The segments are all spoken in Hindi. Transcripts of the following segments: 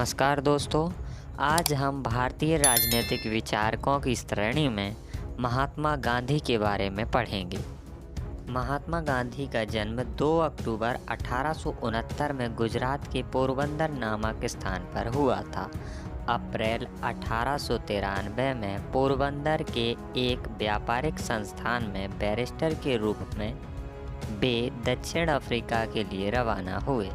नमस्कार दोस्तों। आज हम भारतीय राजनीतिक विचारकों की श्रेणी में महात्मा गांधी के बारे में पढ़ेंगे। महात्मा गांधी का जन्म 2 अक्टूबर 1869 में गुजरात के पोरबंदर नामक स्थान पर हुआ था। अप्रैल 1893 में पोरबंदर के एक व्यापारिक संस्थान में बैरिस्टर के रूप में वे दक्षिण अफ्रीका के लिए रवाना हुए।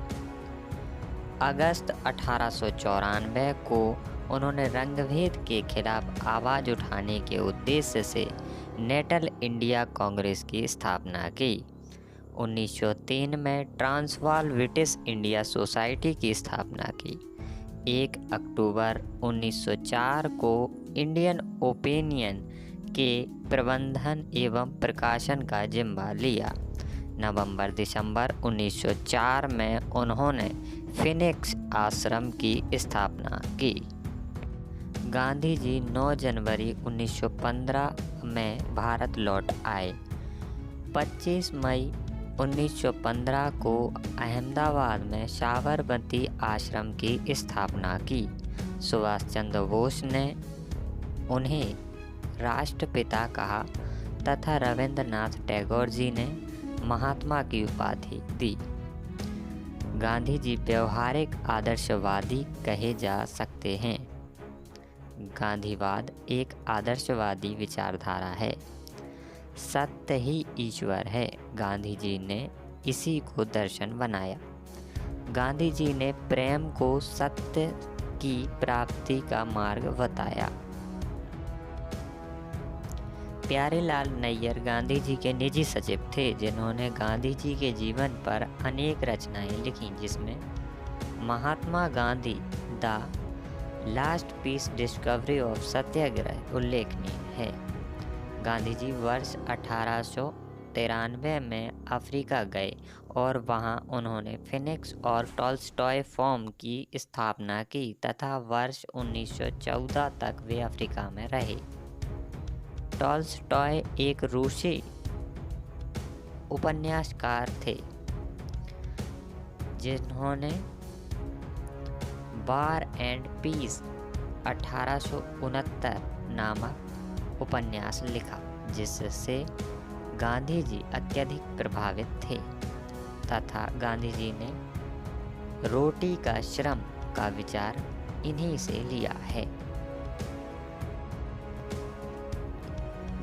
अगस्त 1894 को उन्होंने रंगभेद के खिलाफ आवाज़ उठाने के उद्देश्य से नेशनल इंडिया कांग्रेस की स्थापना की। 1903 में ट्रांसवाल ब्रिटिश इंडिया सोसाइटी की स्थापना की। 1 अक्टूबर 1904 को इंडियन ओपिनियन के प्रबंधन एवं प्रकाशन का जिम्मा लिया। नवंबर-दिसंबर 1904 में उन्होंने फिनिक्स आश्रम की स्थापना की। गांधी जी 9 जनवरी 1915 में भारत लौट आए। 25 मई 1915 को अहमदाबाद में साबरमती आश्रम की स्थापना की। सुभाष चंद्र बोस ने उन्हें राष्ट्रपिता कहा तथा रविंद्रनाथ टैगोर जी ने महात्मा की उपाधि दी। गांधी जी व्यवहारिक आदर्शवादी कहे जा सकते हैं। गांधीवाद एक आदर्शवादी विचारधारा है। सत्य ही ईश्वर है। गांधी जी ने इसी को दर्शन बनाया। गांधी जी ने प्रेम को सत्य की प्राप्ति का मार्ग बताया। प्यारेलाल नैयर गांधी जी के निजी सचिव थे, जिन्होंने गांधी जी के जीवन पर अनेक रचनाएं लिखीं, जिसमें Mahatma Gandhi the last piece discovery of satyagraha उल्लेखनीय है। गांधी जी वर्ष 1893 में अफ्रीका गए और वहां उन्होंने फिनिक्स और टॉल्स्टॉय फर्म की स्थापना की तथा वर्ष 1914 तक वे अफ्रीका में रहे। टॉल्स्टॉय एक रूसी उपन्यासकार थे, जिन्होंने वार एंड पीस 1869 नामक उपन्यास लिखा, जिससे गांधी जी अत्यधिक प्रभावित थे तथा गांधी जी ने रोटी का श्रम का विचार इन्हीं से लिया है।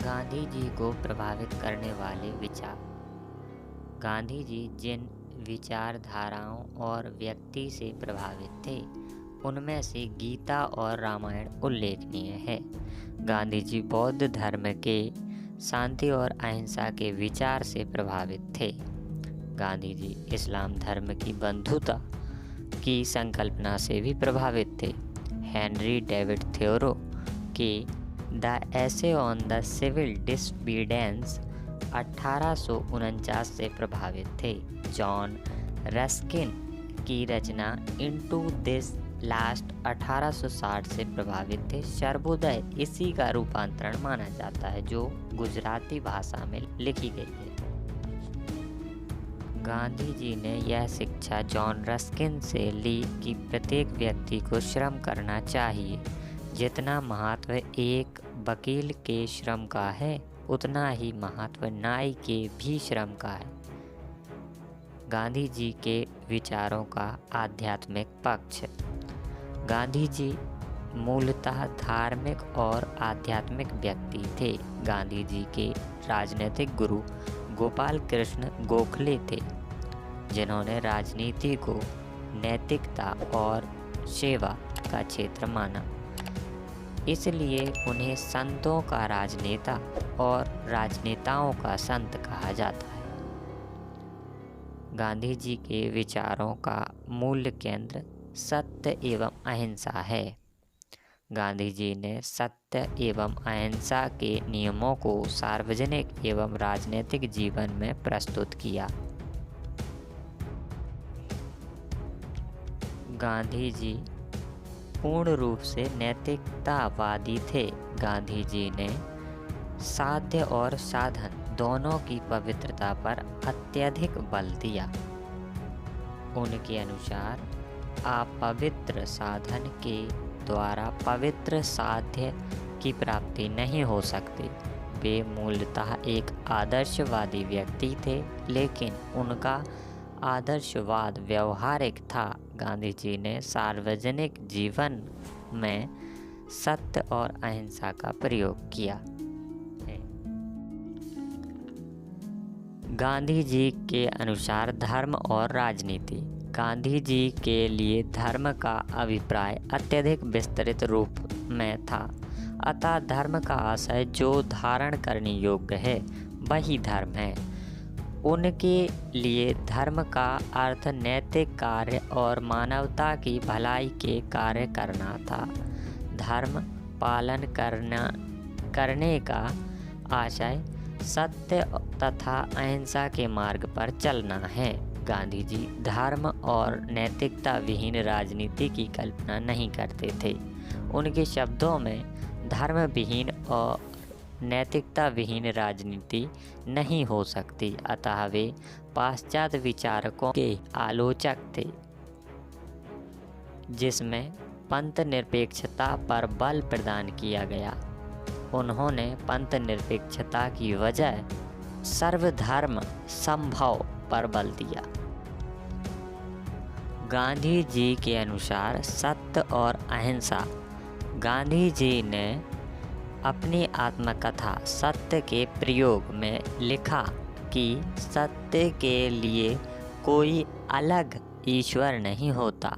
गांधी जी को प्रभावित करने वाले विचार। गांधी जी जिन विचारधाराओं और व्यक्ति से प्रभावित थे, उनमें से गीता और रामायण उल्लेखनीय है। गांधी जी बौद्ध धर्म के शांति और अहिंसा के विचार से प्रभावित थे। गांधी जी इस्लाम धर्म की बंधुता की संकल्पना से भी प्रभावित थे। हेनरी डेविड थोरो के the essay on the civil disobedience 1849 से प्रभावित थे। जॉन रस्किन की रचना इनटू दिस लास्ट 1860 से प्रभावित थे। सर्वोदय इसी का रूपांतरण माना जाता है, जो गुजराती भाषा में लिखी गई है। गांधी जी ने यह शिक्षा जॉन रस्किन से ली कि प्रत्येक व्यक्ति को श्रम करना चाहिए। जितना महत्व एक वकील के श्रम का है, उतना ही महत्व नाई के भी श्रम का है। गांधी जी के विचारों का आध्यात्मिक पक्ष। गांधी जी मूलतः धार्मिक और आध्यात्मिक व्यक्ति थे। गांधी जी के राजनीतिक गुरु गोपाल कृष्ण गोखले थे, जिन्होंने राजनीति को नैतिकता और सेवा का क्षेत्र माना। इसलिए उन्हें संतों का राजनेता और राजनेताओं का संत कहा जाता है। गांधी जी के विचारों का मूल केंद्र सत्य एवं अहिंसा है। गांधी जी ने सत्य एवं अहिंसा के नियमों को सार्वजनिक एवं राजनीतिक जीवन में प्रस्तुत किया। गांधी जी पूर्ण रूप से नैतिकतावादी थे। गांधी जी ने साध्य और साधन दोनों की पवित्रता पर अत्यधिक बल दिया। उनके अनुसार अपवित्र साधन के द्वारा पवित्र साध्य की प्राप्ति नहीं हो सकती। वे मूलतः एक आदर्शवादी व्यक्ति थे, लेकिन उनका आदर्शवाद व्यवहारिक था। गांधी जी ने सार्वजनिक जीवन में सत्य और अहिंसा का प्रयोग किया है। गांधी जी के अनुसार धर्म और राजनीति। गांधी जी के लिए धर्म का अभिप्राय अत्यधिक विस्तृत रूप में था। अतः धर्म का आशय जो धारण करने योग्य है वही धर्म है। उनके लिए धर्म का अर्थ नैतिक कार्य और मानवता की भलाई के कार्य करना था। धर्म पालन करने का आशय सत्य तथा अहिंसा के मार्ग पर चलना है। गांधी जी धर्म और नैतिकता विहीन राजनीति की कल्पना नहीं करते थे। उनके शब्दों में धर्म विहीन और नैतिकता विहीन राजनीति नहीं हो सकती। अतः वे पाश्चात्य विचारकों के आलोचक थे, जिसमें पंथ निरपेक्षता पर बल प्रदान किया गया। उन्होंने पंथ निरपेक्षता की वजह सर्वधर्म संभव पर बल दिया। गांधी जी के अनुसार सत्य और अहिंसा। गांधी जी ने अपनी आत्मकथा सत्य के प्रयोग में लिखा कि सत्य के लिए कोई अलग ईश्वर नहीं होता।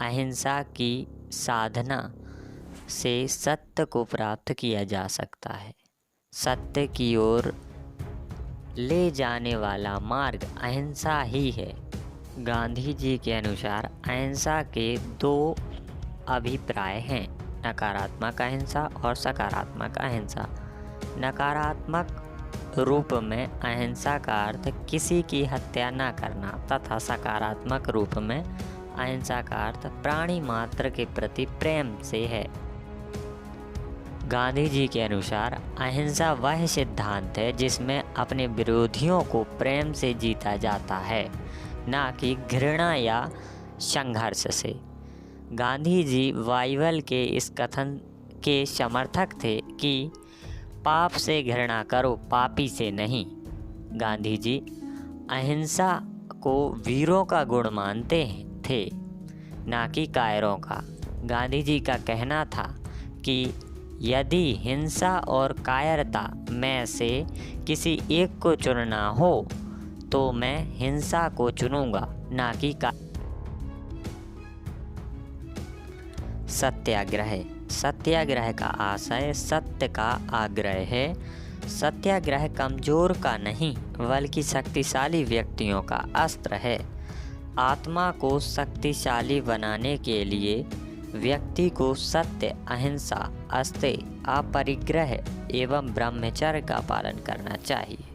अहिंसा की साधना से सत्य को प्राप्त किया जा सकता है। सत्य की ओर ले जाने वाला मार्ग अहिंसा ही है। गांधी जी के अनुसार अहिंसा के दो अभिप्राय हैं, नकारात्मक अहिंसा और सकारात्मक अहिंसा। नकारात्मक रूप में अहिंसा का अर्थ किसी की हत्या न करना तथा सकारात्मक रूप में अहिंसा का अर्थ प्राणी मात्र के प्रति प्रेम से है। गांधी जी के अनुसार अहिंसा वह सिद्धांत है जिसमें अपने विरोधियों को प्रेम से जीता जाता है, न कि घृणा या संघर्ष से। गांधी जी बाइबल के इस कथन के समर्थक थे कि पाप से घृणा करो, पापी से नहीं। गांधी जी अहिंसा को वीरों का गुण मानते थे, ना कि कायरों का। गांधी जी का कहना था कि यदि हिंसा और कायरता में से किसी एक को चुनना हो तो मैं हिंसा को चुनूंगा, ना कि सत्याग्रह। सत्याग्रह का आशय सत्य का आग्रह है। सत्याग्रह कमजोर का नहीं बल्कि शक्तिशाली व्यक्तियों का अस्त्र है। आत्मा को शक्तिशाली बनाने के लिए व्यक्ति को सत्य, अहिंसा, अस्तेय, अपरिग्रह एवं ब्रह्मचर्य का पालन करना चाहिए।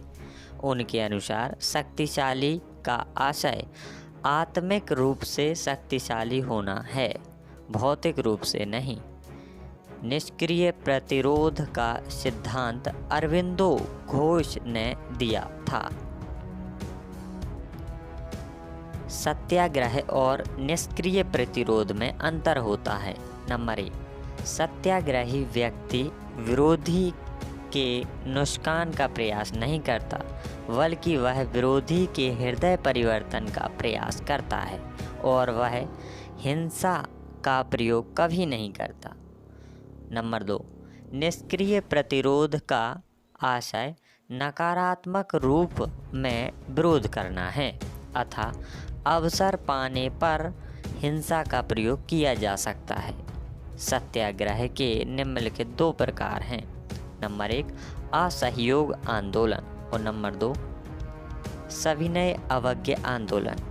उनके अनुसार शक्तिशाली का आशय आत्मिक रूप से शक्तिशाली होना है, भौतिक रूप से नहीं। निष्क्रिय प्रतिरोध का सिद्धांत अरविंदो घोष ने दिया था। सत्याग्रह और निष्क्रिय प्रतिरोध में अंतर होता है। नंबर 1, सत्याग्रही व्यक्ति विरोधी के नुकसान का प्रयास नहीं करता, बल्कि वह विरोधी के हृदय परिवर्तन का प्रयास करता है और वह हिंसा का प्रयोग कभी नहीं करता। नंबर 2, निष्क्रिय प्रतिरोध का आशय नकारात्मक रूप में विरोध करना है, अतः अवसर पाने पर हिंसा का प्रयोग किया जा सकता है। सत्याग्रह के निम्नलिखित 2 प्रकार हैं। नंबर 1, असहयोग आंदोलन और नंबर 2, सविनय अवज्ञा आंदोलन।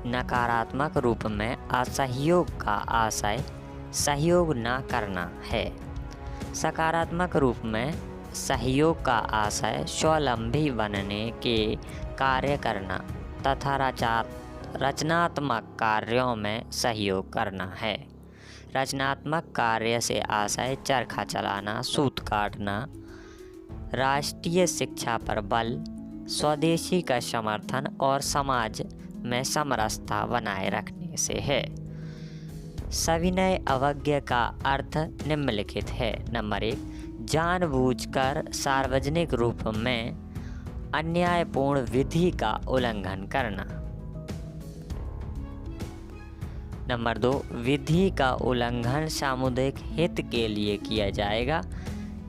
नकारात्मक रूप में असहयोग का आशय सहयोग न करना है। सकारात्मक रूप में सहयोग का आशय स्वावलंबी बनने के कार्य करना तथा रचनात्मक कार्यों में सहयोग करना है। रचनात्मक कार्य से आशय चरखा चलाना, सूत काटना, राष्ट्रीय शिक्षा पर बल, स्वदेशी का समर्थन और समाज में समरसता बनाए रखने से है। सविनय अवज्ञा का अर्थ निम्नलिखित है। नंबर 1, जानबूझकर सार्वजनिक रूप में अन्यायपूर्ण विधि का उल्लंघन करना। नंबर 2, विधि का उल्लंघन सामुदायिक हित के लिए किया जाएगा,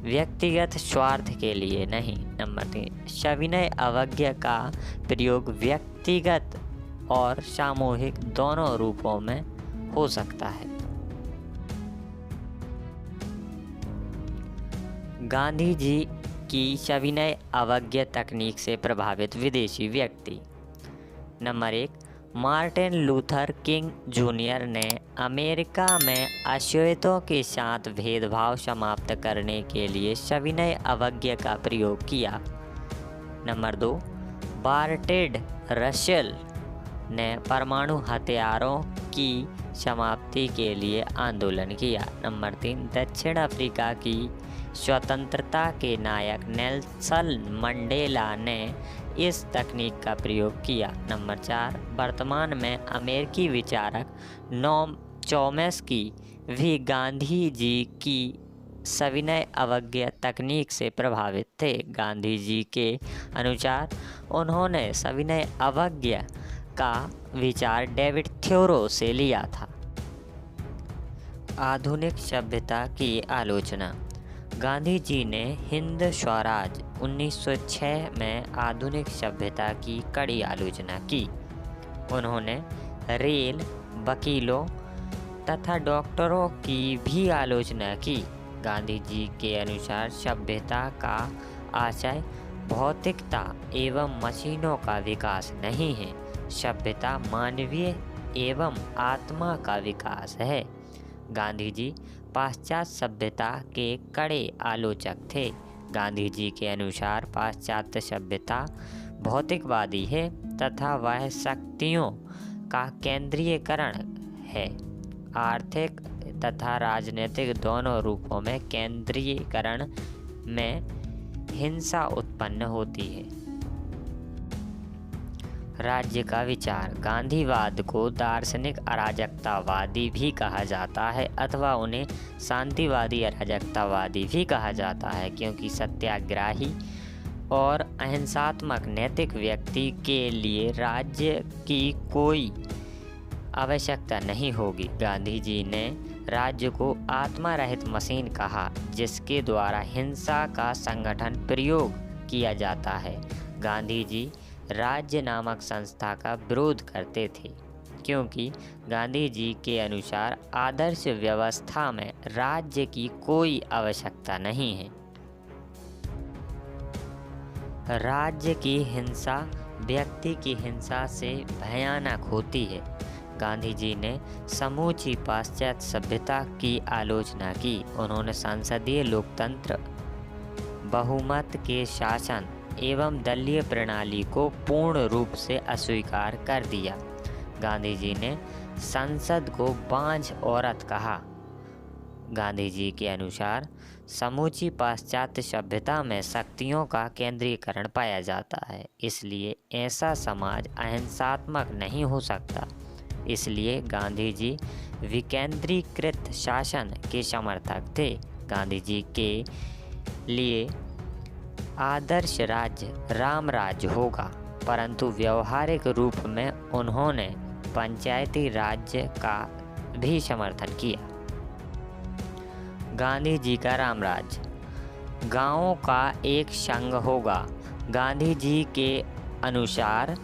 व्यक्तिगत स्वार्थ के लिए नहीं। नंबर 3, सविनय अवज्ञा का प्रयोग व्यक्तिगत और सामूहिक दोनों रूपों में हो सकता है। गांधी जी की सविनय अवज्ञा तकनीक से प्रभावित विदेशी व्यक्ति। Number 1, Martin Luther king junior ने अमेरिका में अश्वेतों के साथ भेदभाव समाप्त करने के लिए सविनय अवज्ञा का प्रयोग किया। नंबर 2, बर्ट्रांड रसेल ने परमाणु हथियारों की समाप्ति के लिए आंदोलन किया। नंबर 3, दक्षिण अफ्रीका की स्वतंत्रता के नायक नेल्सन मंडेला ने इस तकनीक का प्रयोग किया। नंबर 4, वर्तमान में अमेरिकी विचारक नोम चॉम्स्की भी गांधी जी की सविनय अवज्ञा तकनीक से प्रभावित थे। गांधी जी के अनुसार उन्होंने सविनय अवज्ञा का विचार डेविड थ्योरो से लिया था। आधुनिक सभ्यता की आलोचना। गांधी जी ने हिंद स्वराज 1906 में आधुनिक सभ्यता की कड़ी आलोचना की। उन्होंने रेल, वकीलों तथा डॉक्टरों की भी आलोचना की। गांधी जी के अनुसार सभ्यता का आशय भौतिकता एवं मशीनों का विकास नहीं है, सभ्यता मानवीय एवं आत्मा का विकास है। गांधी जी पाश्चात्य सभ्यता के कड़े आलोचक थे। गांधी जी के अनुसार पाश्चात्य सभ्यता भौतिकवादी है तथा वह शक्तियों का केंद्रीयकरण है। आर्थिक तथा राजनीतिक दोनों रूपों में केंद्रीयकरण में हिंसा उत्पन्न होती है। राज्य का विचार। गांधीवाद को दार्शनिक अराजकतावादी भी कहा जाता है अथवा उन्हें शांतिवादी अराजकतावादी भी कहा जाता है, क्योंकि सत्याग्रही और अहिंसात्मक नैतिक व्यक्ति के लिए राज्य की कोई आवश्यकता नहीं होगी। गांधी जी ने राज्य को आत्मा रहित मशीन कहा, जिसके द्वारा हिंसा का संगठन प्रयोग किया जाता है। गांधी जी राज्य नामक संस्था का विरोध करते थे, क्योंकि गांधी जी के अनुसार आदर्श व्यवस्था में राज्य की कोई आवश्यकता नहीं है। राज्य की हिंसा व्यक्ति की हिंसा से भयानक होती है। गांधी जी ने समूची पाश्चात्य सभ्यता की आलोचना की। उन्होंने संसदीय लोकतंत्र, बहुमत के शासन एवं दलीय प्रणाली को पूर्ण रूप से अस्वीकार कर दिया। गांधी जी ने संसद को बांझ औरत कहा। गांधी जी के अनुसार समूची पाश्चात्य सभ्यता में शक्तियों का केंद्रीकरण पाया जाता है, इसलिए ऐसा समाज अहिंसात्मक नहीं हो सकता। इसलिए गांधी जी विकेंद्रीकृत शासन के समर्थक थे। गांधी जी के लिए आदर्श राज्य राम राज्य होगा, परंतु व्यवहारिक रूप में उन्होंने पंचायती राज्य का भी समर्थन किया। गांधी जी का राम राज्य। गांवों का एक संघ होगा। गांधी जी के अनुसार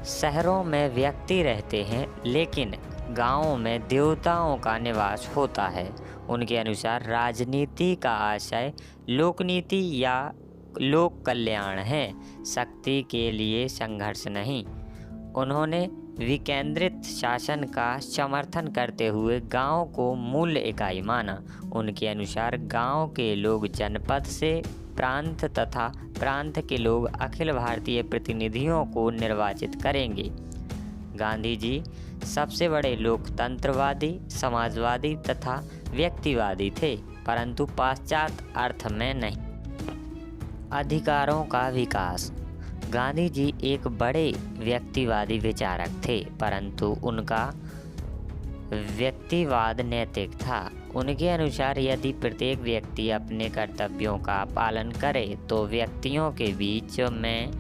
शहरों में व्यक्ति रहते हैं, लेकिन गांवों में देवताओं का निवास होता है। उनके अनुसार राजनीति का आशय लोकनीति या लोक कल्याण है, शक्ति के लिए संघर्ष नहीं। उन्होंने विकेंद्रित शासन का समर्थन करते हुए गांव को मूल इकाई माना। उनके अनुसार गांव के लोग जनपद से प्रांत तथा प्रांत के लोग अखिल भारतीय प्रतिनिधियों को निर्वाचित करेंगे। गांधी जी सबसे बड़े लोकतंत्रवादी, समाजवादी तथा व्यक्तिवादी थे, परंतु पाश्चात्य अर्थ में नहीं। अधिकारों का विकास। गांधी जी एक बड़े व्यक्तिवादी विचारक थे, परंतु उनका व्यक्तिवाद नैतिक था। उनके अनुसार यदि प्रत्येक व्यक्ति अपने कर्तव्यों का पालन करे तो व्यक्तियों के बीच में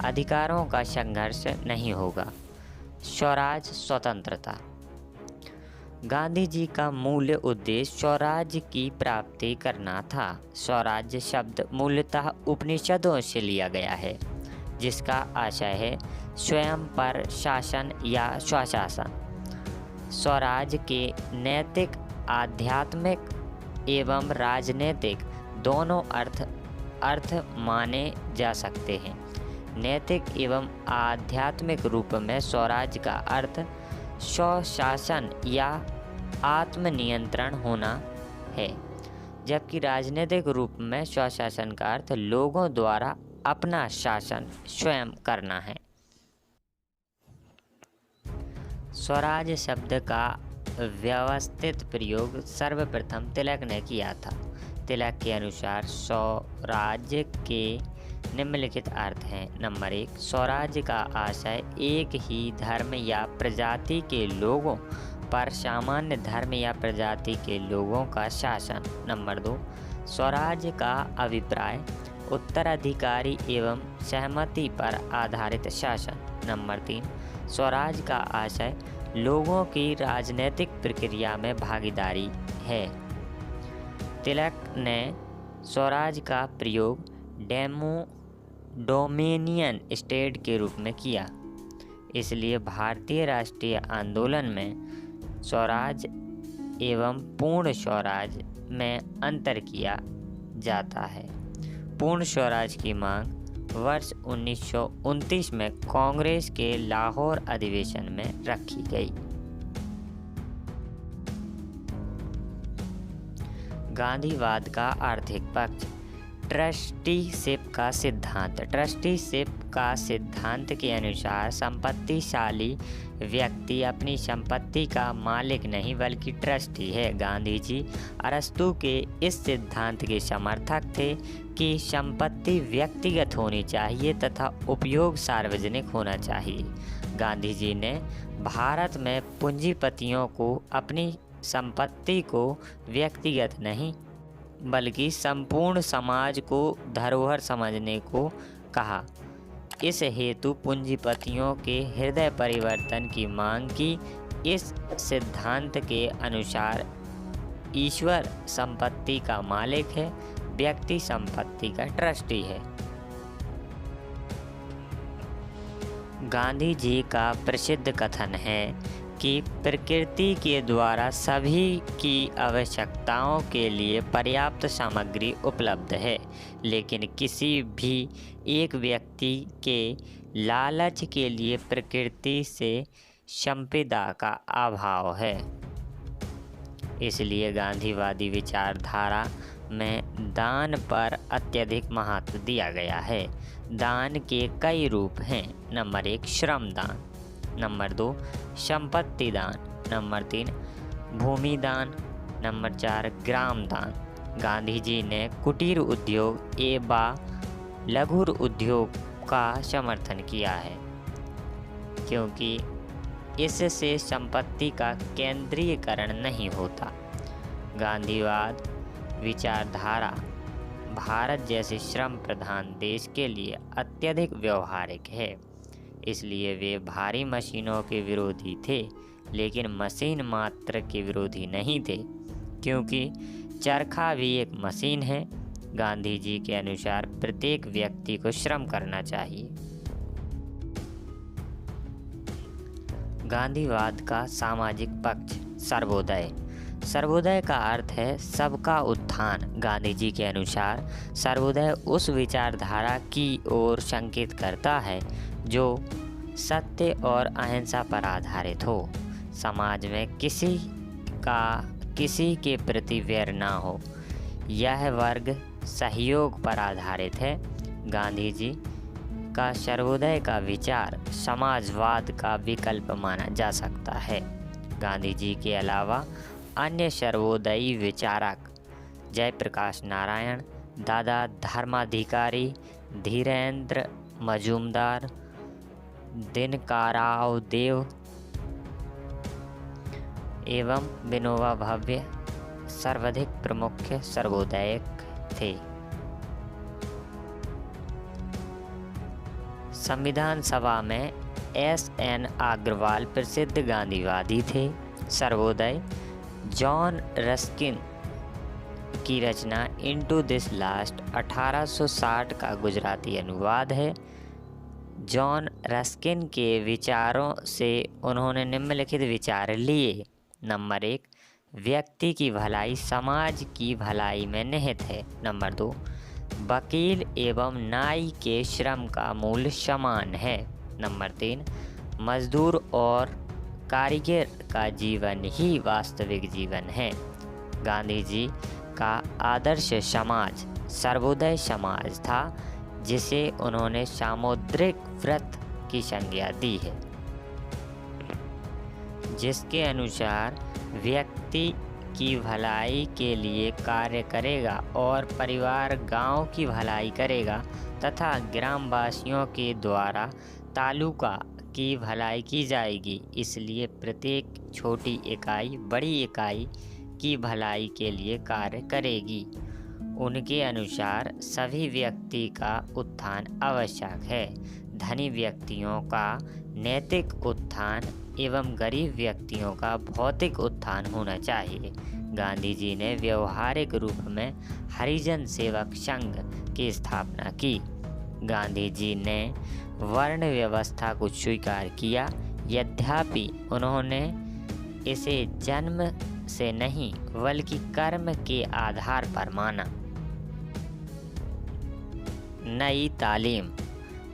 अधिकारों का संघर्ष नहीं होगा। स्वराज स्वतंत्रता। गांधी जी का मूल उद्देश्य स्वराज की प्राप्ति करना था। स्वराज शब्द मूलतः उपनिषदों से लिया गया है, जिसका आशय है स्वयं पर शासन या स्वशासन। स्वराज के नैतिक, आध्यात्मिक एवं राजनीतिक दोनों अर्थ माने जा सकते हैं। नैतिक एवं आध्यात्मिक रूप में स्वराज का अर्थ स्वशासन या आत्मनियंत्रण होना है, जबकि राजनीतिक रूप में स्वशासन का अर्थ लोगों द्वारा अपना शासन स्वयं करना है। स्वराज शब्द का व्यवस्थित प्रयोग सर्वप्रथम तिलक ने किया था। तिलक के अनुसार स्वराज्य के निम्नलिखित अर्थ हैं। नंबर 1, स्वराज्य का आशय एक ही धर्म या प्रजाति के लोगों पर सामान्य धर्म या प्रजाति के लोगों का शासन। नंबर 2, स्वराज्य का अभिप्राय उत्तराधिकारी एवं सहमति पर आधारित शासन। नंबर 3, स्वराज का आशय लोगों की राजनीतिक प्रक्रिया में भागीदारी है। तिलक ने स्वराज का प्रयोग डोमिनियन स्टेट के रूप में किया। इसलिए भारतीय राष्ट्रीय आंदोलन में स्वराज एवं पूर्ण स्वराज में अंतर किया जाता है। पूर्ण स्वराज की मांग वर्ष 1929 में कांग्रेस के लाहौर अधिवेशन में रखी गई। गांधीवाद का आर्थिक पक्ष। ट्रस्टीशिप का सिद्धांत। ट्रस्टीशिप का सिद्धांत के अनुसार संपत्तिशाली व्यक्ति अपनी संपत्ति का मालिक नहीं बल्कि ट्रस्टी है। गांधी जी अरस्तू के इस सिद्धांत के समर्थक थे कि संपत्ति व्यक्तिगत होनी चाहिए तथा उपयोग सार्वजनिक होना चाहिए। गांधी जी ने भारत में पूंजीपतियों को अपनी संपत्ति को व्यक्तिगत नहीं बल्कि संपूर्ण समाज को धरोहर समझने को कहा। इस हेतु पूंजीपतियों के हृदय परिवर्तन की मांग की। इस सिद्धांत के अनुसार ईश्वर संपत्ति का मालिक है, व्यक्ति संपत्ति का ट्रस्टी है। गांधी जी का प्रसिद्ध कथन है कि प्रकृति के द्वारा सभी की आवश्यकताओं के लिए पर्याप्त सामग्री उपलब्ध है, लेकिन किसी भी एक व्यक्ति के लालच के लिए प्रकृति से संपदा का अभाव है। इसलिए गांधीवादी विचारधारा में दान पर अत्यधिक महत्व दिया गया है। दान के कई रूप हैं। नंबर 1, श्रम दान। नंबर 2, संपत्ति दान। नंबर 3, भूमि दान। नंबर 4, ग्राम दान। गांधी जी ने कुटीर उद्योग एवं लघु उद्योग का समर्थन किया है, क्योंकि इससे संपत्ति का केंद्रीयकरण नहीं होता। गांधीवाद विचारधारा भारत जैसे श्रम प्रधान देश के लिए अत्यधिक व्यवहारिक है। इसलिए वे भारी मशीनों के विरोधी थे, लेकिन मशीन मात्र के विरोधी नहीं थे, क्योंकि चरखा भी एक मशीन है। गांधी जी के अनुसार प्रत्येक व्यक्ति को श्रम करना चाहिए। गांधीवाद का सामाजिक पक्ष। सर्वोदय। सर्वोदय का अर्थ है सबका उत्थान। गांधी जी के अनुसार सर्वोदय उस विचारधारा की ओर संकेत करता है जो सत्य और अहिंसा पर आधारित हो। समाज में किसी के प्रति वैर ना हो। यह वर्ग सहयोग पर आधारित है। गांधी जी का सर्वोदय का विचार समाजवाद का विकल्प माना जा सकता है। गांधी जी के अलावा अन्य सर्वोदयी विचारक जयप्रकाश नारायण, दादा धर्माधिकारी, धीरेन्द्र मजूमदार, दिनकाराव देव एवं विनोबा भावे सर्वाधिक प्रमुख सर्वोदयक थे। संविधान सभा में S.N. अग्रवाल प्रसिद्ध गांधीवादी थे। सर्वोदय जॉन रस्किन की रचना इनटू दिस लास्ट 1860 का गुजराती अनुवाद है। जॉन रस्किन के विचारों से उन्होंने निम्नलिखित विचार लिए। नंबर 1, व्यक्ति की भलाई समाज की भलाई में निहित है। नंबर 2, वकील एवं नाई के श्रम का मूल्य समान है। नंबर 3, मजदूर और कारीगर का जीवन ही वास्तविक जीवन है। गांधी जी का आदर्श समाज सर्वोदय समाज था, जिसे उन्होंने सामुद्रिक व्रत की संज्ञा दी है, जिसके अनुसार व्यक्ति की भलाई के लिए कार्य करेगा और परिवार गांव की भलाई करेगा तथा ग्रामवासियों के द्वारा तालुका की भलाई की जाएगी। इसलिए प्रत्येक छोटी इकाई बड़ी इकाई की भलाई के लिए कार्य करेगी। उनके अनुसार सभी व्यक्ति का उत्थान आवश्यक है। धनी व्यक्तियों का नैतिक उत्थान एवं गरीब व्यक्तियों का भौतिक उत्थान होना चाहिए। गांधी जी ने व्यवहारिक रूप में हरिजन सेवक संघ की स्थापना की। गांधी जी ने वर्ण व्यवस्था को स्वीकार किया, यद्यपि उन्होंने इसे जन्म से नहीं बल्कि कर्म के आधार पर माना।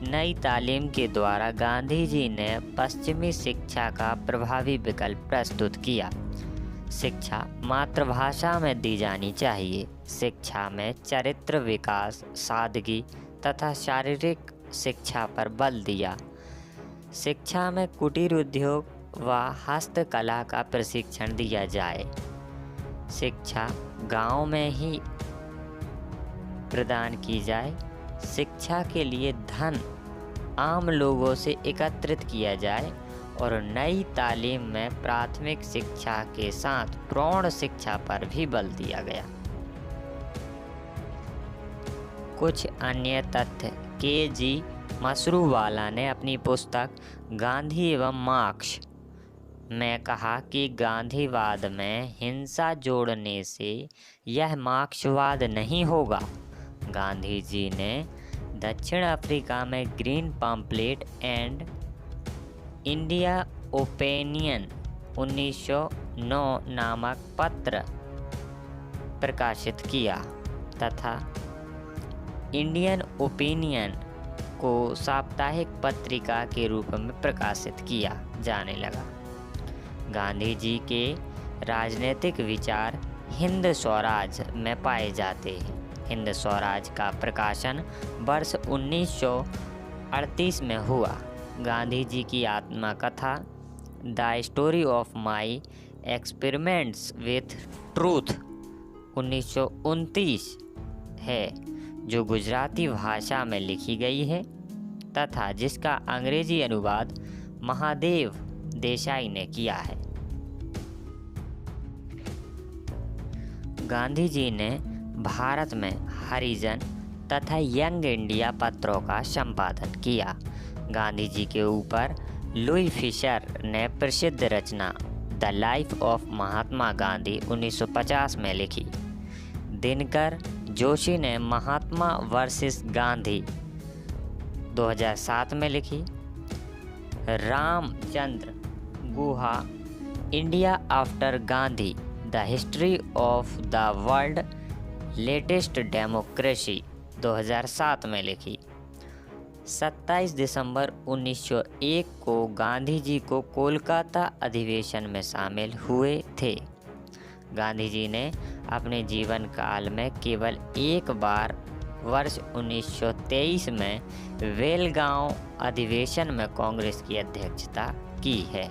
नई तालीम के द्वारा गांधी जी ने पश्चिमी शिक्षा का प्रभावी विकल्प प्रस्तुत किया। शिक्षा मातृभाषा में दी जानी चाहिए। शिक्षा में चरित्र विकास, सादगी तथा शारीरिक शिक्षा पर बल दिया। शिक्षा में कुटीर उद्योग व हस्तकला का प्रशिक्षण दिया जाए। शिक्षा गांव में ही प्रदान की जाए। शिक्षा के लिए धन आम लोगों से एकत्रित किया जाए और नई तालीम में प्राथमिक शिक्षा के साथ प्रौढ़ शिक्षा पर भी बल दिया गया। कुछ अन्य तथ्य के.जी. मसरूवाला ने अपनी पुस्तक गांधी एवं मार्क्स में कहा कि गांधीवाद में हिंसा जोड़ने से यह मार्क्सवाद नहीं होगा। गांधी जी ने दक्षिण अफ्रीका में green pamphlet and India opinion 1909 नामक पत्र प्रकाशित किया तथा इंडियन ओपिनियन को साप्ताहिक पत्रिका के रूप में प्रकाशित किया जाने लगा। गांधी जी के राजनीतिक विचार हिंद स्वराज में पाए जाते हैं। हिंद स्वराज का प्रकाशन वर्ष 1938 में हुआ। गांधी जी की आत्मकथा the story of my experiments with truth 1929 है, जो गुजराती भाषा में लिखी गई है तथा जिसका अंग्रेजी अनुवाद महादेव देसाई ने किया है। गांधी जी ने भारत में हरिजन तथा यंग इंडिया पत्रों का संपादन किया। गांधी जी के ऊपर लुई फिशर ने प्रसिद्ध रचना the life of Mahatma Gandhi 1950 में लिखी। दिनकर जोशी ने महात्मा वर्सेस गांधी 2007 में लिखी। Ramachandra Guha India after Gandhi the history of the world latest democracy 2007 में लिखी। 27 दिसंबर 1901 को गांधी जी को कोलकाता अधिवेशन में शामिल हुए थे। गांधी जी ने अपने जीवन काल में केवल एक बार वर्ष 1923 में बेलगांव अधिवेशन में कांग्रेस की अध्यक्षता की है।